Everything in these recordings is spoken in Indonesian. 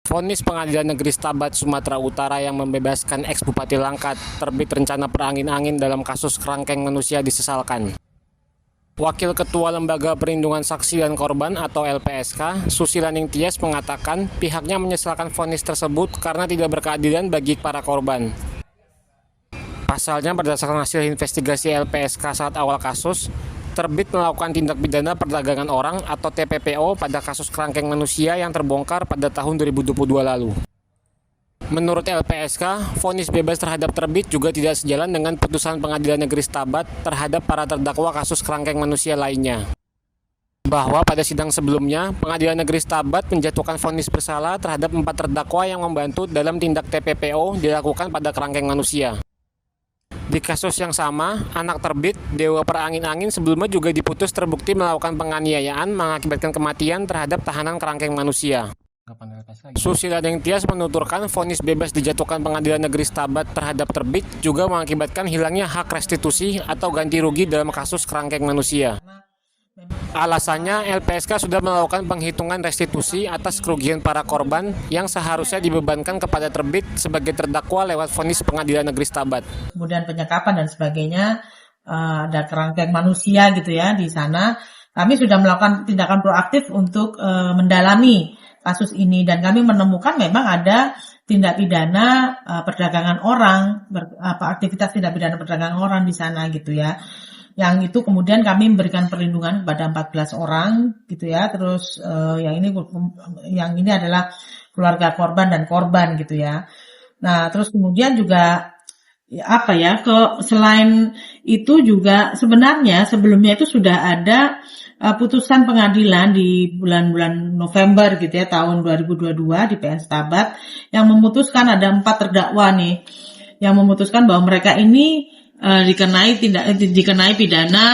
Vonis Pengadilan Negeri Stabat, Sumatera Utara yang membebaskan ex-Bupati Langkat terbit rencana perangin-angin dalam kasus kerangkeng manusia disesalkan. Wakil Ketua Lembaga Perlindungan Saksi dan Korban atau LPSK, Susila Ningtyas mengatakan pihaknya menyesalkan vonis tersebut karena tidak berkeadilan bagi para korban. Pasalnya berdasarkan hasil investigasi LPSK saat awal kasus, terbit melakukan tindak pidana perdagangan orang atau TPPO pada kasus kerangkeng manusia yang terbongkar pada tahun 2022 lalu. Menurut LPSK, vonis bebas terhadap terbit juga tidak sejalan dengan putusan Pengadilan Negeri Stabat terhadap para terdakwa kasus kerangkeng manusia lainnya. Bahwa pada sidang sebelumnya, Pengadilan Negeri Stabat menjatuhkan vonis bersalah terhadap 4 terdakwa yang membantu dalam tindak TPPO dilakukan pada kerangkeng manusia. Di kasus yang sama, anak terbit, Dewa Perangin-angin sebelumnya juga diputus terbukti melakukan penganiayaan mengakibatkan kematian terhadap tahanan kerangkeng manusia. Susila Ningtyas menuturkan vonis bebas dijatuhkan Pengadilan Negeri Stabat terhadap terbit juga mengakibatkan hilangnya hak restitusi atau ganti rugi dalam kasus kerangkeng manusia. Alasannya, LPSK sudah melakukan penghitungan restitusi atas kerugian para korban yang seharusnya dibebankan kepada terbit sebagai terdakwa lewat vonis Pengadilan Negeri Stabat. Kemudian penyekapan dan sebagainya, ada kerangkeng manusia gitu ya di sana. Kami sudah melakukan tindakan proaktif untuk mendalami kasus ini dan kami menemukan memang ada tindak pidana perdagangan orang, aktivitas tindak pidana perdagangan orang di sana gitu ya. Yang itu kemudian kami memberikan perlindungan kepada 14 orang gitu ya. Terus yang ini adalah keluarga korban dan korban gitu ya. Nah, terus kemudian juga selain itu juga sebenarnya sebelumnya itu sudah ada putusan pengadilan di bulan-bulan November gitu ya tahun 2022 di PN Stabat yang memutuskan ada 4 terdakwa nih yang memutuskan bahwa mereka ini dikenai pidana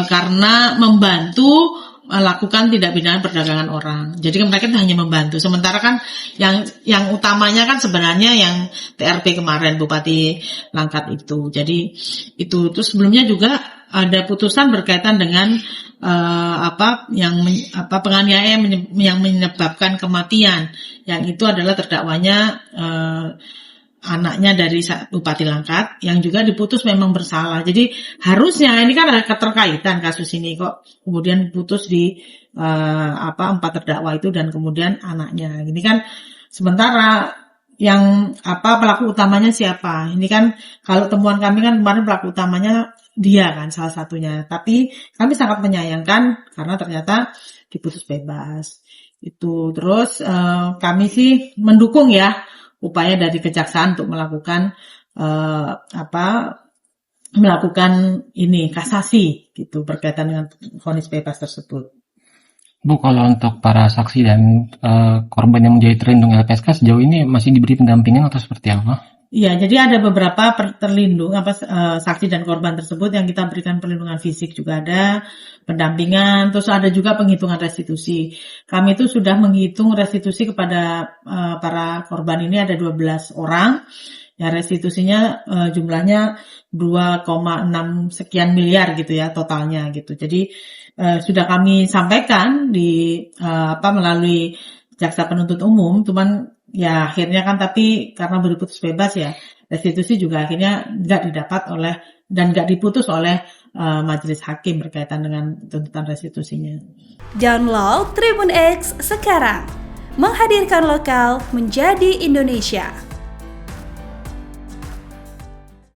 karena membantu melakukan tindak pidana perdagangan orang. Jadi mereka itu hanya membantu. Sementara kan yang utamanya kan sebenarnya yang TRP kemarin Bupati Langkat itu. Jadi itu terus sebelumnya juga ada putusan berkaitan dengan penganiayaan yang menyebabkan kematian. Yang itu adalah terdakwanya anaknya dari Bupati Langkat yang juga diputus memang bersalah. Jadi harusnya ini kan ada keterkaitan kasus ini kok kemudian putus di 4 terdakwa itu dan kemudian anaknya. Ini kan sementara yang pelaku utamanya siapa? Ini kan kalau temuan kami kan kemarin pelaku utamanya dia kan salah satunya. Tapi kami sangat menyayangkan karena ternyata diputus bebas. Itu terus kami sih mendukung ya upaya dari kejaksaan untuk melakukan kasasi gitu berkaitan dengan vonis bebas tersebut. Bu, kalau untuk para saksi dan korban yang menjadi terlindung LPSK sejauh ini masih diberi pendampingan atau seperti apa? Iya, jadi ada beberapa terlindung saksi dan korban tersebut yang kita berikan perlindungan fisik juga ada, pendampingan, terus ada juga penghitungan restitusi. Kami itu sudah menghitung restitusi kepada para korban ini ada 12 orang. Ya restitusinya jumlahnya 2,6 sekian miliar gitu ya totalnya gitu. Jadi sudah kami sampaikan melalui jaksa penuntut umum, cuman ya akhirnya kan tapi karena berputus bebas ya restitusi juga akhirnya nggak diputus oleh majelis hakim berkaitan dengan tuntutan restitusinya. Download Tribun X sekarang, menghadirkan lokal menjadi Indonesia.